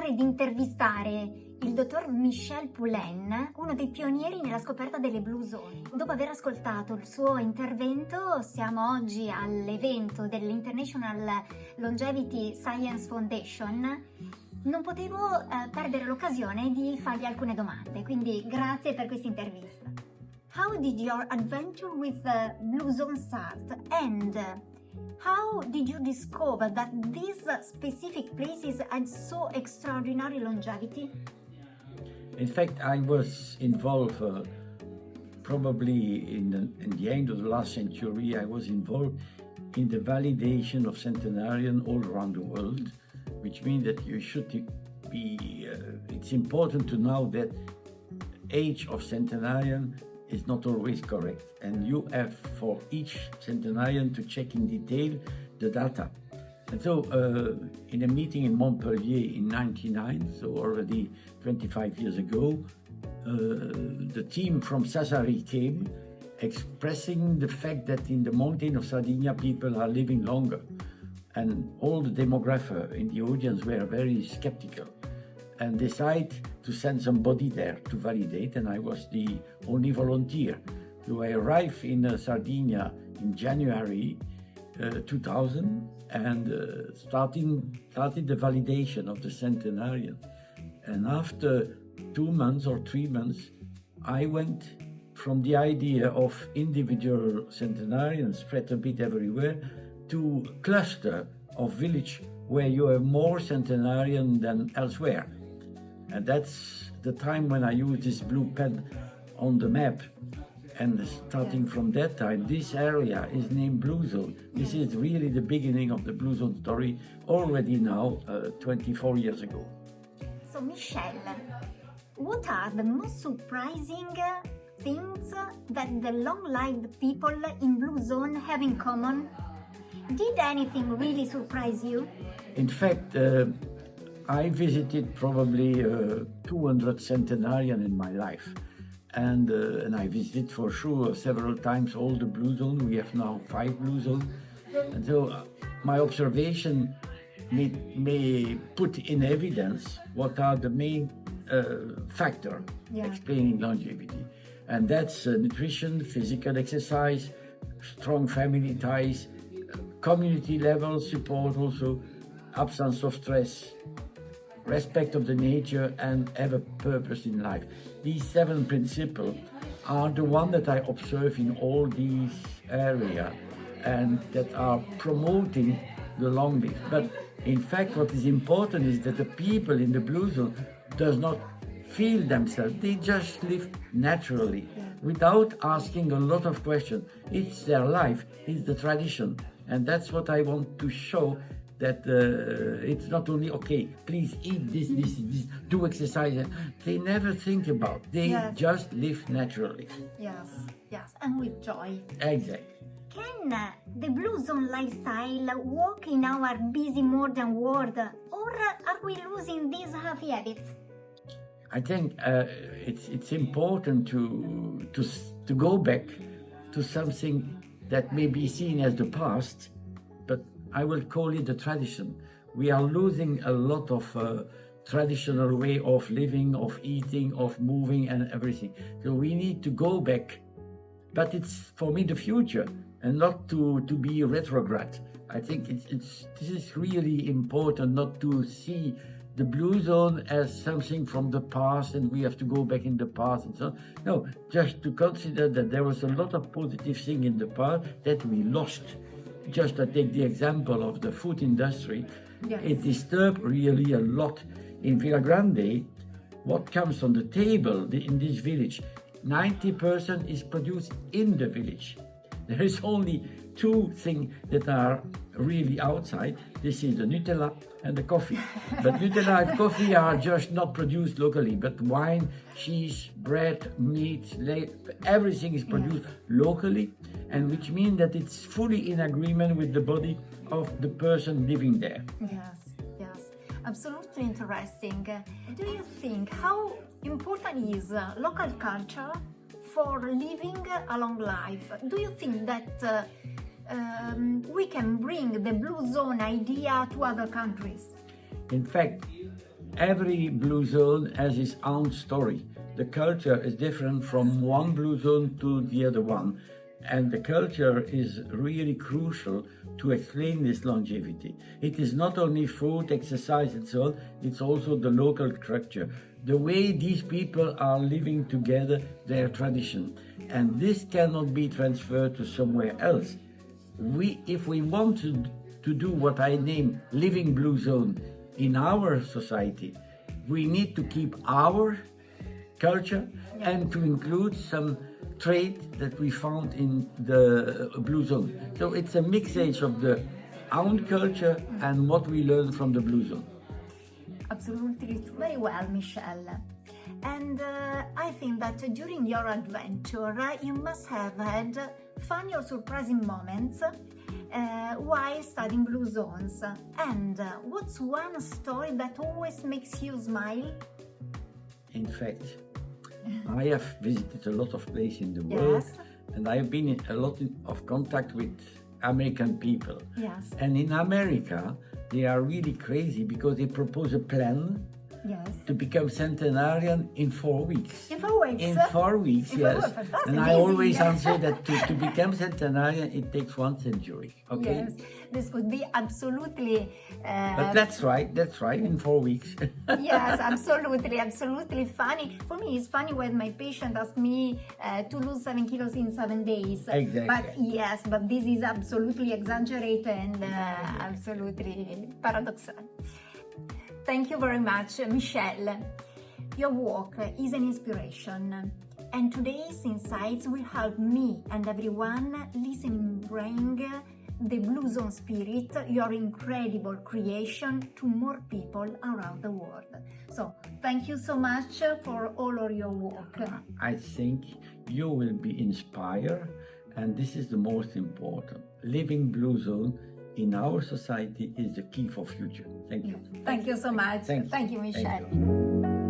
l'onore di intervistare il dottor Michel Poulain, uno dei pionieri nella scoperta delle blue zone. Dopo aver ascoltato il suo intervento, siamo oggi all'evento dell'International Longevity Science Foundation. Non potevo perdere l'occasione di fargli alcune domande, quindi grazie per questa intervista. How did your adventure with the blue zone start, and how did you discover that these specific places had so extraordinary longevity? In fact, I was involved probably in the end of the last century. I was involved in the validation of centenarian all around the world, which means that you should be. It's important to know that age of centenarian is not always correct, and you have for each centenarian to check in detail the data. And so in a meeting in Montpellier in 1999, so already 25 years ago, the team from Sassari came expressing the fact that in the mountain of Sardinia people are living longer, and all the demographers in the audience were very skeptical and decided to send somebody there to validate, and I was the only volunteer. So I arrived in Sardinia in January 2000 and started the validation of the centenarian. And after 2 months or 3 months, I went from the idea of individual centenarians spread a bit everywhere to cluster of village where you have more centenarian than elsewhere. And that's the time when I used this blue pen on the map. And starting from that time, this area is named Blue Zone. This is really the beginning of the Blue Zone story, already now 24 years ago. So Michel, what are the most surprising things that the long-lived people in Blue Zone have in common? Did anything really surprise you? In fact, I visited probably 200 centenarian in my life. And I visited for sure several times all the blue zone. We have now 5 blue zones. And so my observation may put in evidence what are the main factors explaining longevity. And that's nutrition, physical exercise, strong family ties, community level support also, absence of stress, respect of the nature, and have a purpose in life. These 7 principles are the ones that I observe in all these areas and that are promoting the long life. But in fact, what is important is that the people in the blue zone does not feel themselves. They just live naturally without asking a lot of questions. It's their life, it's the tradition. And that's what I want to show, that it's not only, okay, please eat this, do exercise. They never think about. They just live naturally. Yes, and with joy. Exactly. Can the Blue Zone lifestyle work in our busy modern world, or are we losing these healthy habits? I think it's important to go back to something that may be seen as the past, but I will call it the tradition. We are losing a lot of traditional way of living, of eating, of moving and everything. So we need to go back. But it's, for me, the future, and not to be retrograde. I think this is really important, not to see the blue zone as something from the past and we have to go back in the past and so on. No, just to consider that there was a lot of positive things in the past that we lost. Just to take the example of the food industry, it disturbed really a lot. In Villa Grande, what comes on the table in this village, 90% is produced in the village. There is only 2 things that are really outside. This is the Nutella and the coffee. But Nutella and coffee are just not produced locally, but wine, cheese, bread, meat, everything is produced locally, and which means that it's fully in agreement with the body of the person living there. Yes, absolutely interesting. Do you think how important is local culture for living a long life? Do you think that we can bring the blue zone idea to other countries? In fact, every blue zone has its own story. The culture is different from one blue zone to the other one. And the culture is really crucial to explain this longevity. It is not only food, exercise, and so on, it's also the local structure. The way these people are living together, their tradition. And this cannot be transferred to somewhere else. If we want to do what I name living blue zone in our society, we need to keep our culture and to include some trait that we found in the blue zone. So it's a mixage of the own culture and what we learn from the blue zone. Absolutely, very well, Michel. And I think that during your adventure, you must have had funny or surprising moments while studying blue zones. And what's one story that always makes you smile? In fact, I have visited a lot of places in the world, and I have been in a lot of contact with American people. Yes. And in America, they are really crazy because they propose a plan to become centenarian in 4 weeks. In 4 weeks? In 4 weeks, yes. And I always answer that to become centenarian, it takes 1 century. Okay? Yes, this could be absolutely... but that's right, in 4 weeks. Yes, absolutely funny. For me, it's funny when my patient asks me to lose 7 kilos in 7 days. Exactly. But this is absolutely exaggerated and absolutely paradoxal. Thank you very much, Michel. Your work is an inspiration, and today's insights will help me and everyone listening bring the Blue Zone spirit, your incredible creation, to more people around the world. So, thank you so much for all of your work. I think you will be inspired, and this is the most important. Living Blue Zone in our society is the key for future. Thank you. Thank you so much. Thank you, Michel. Thank you.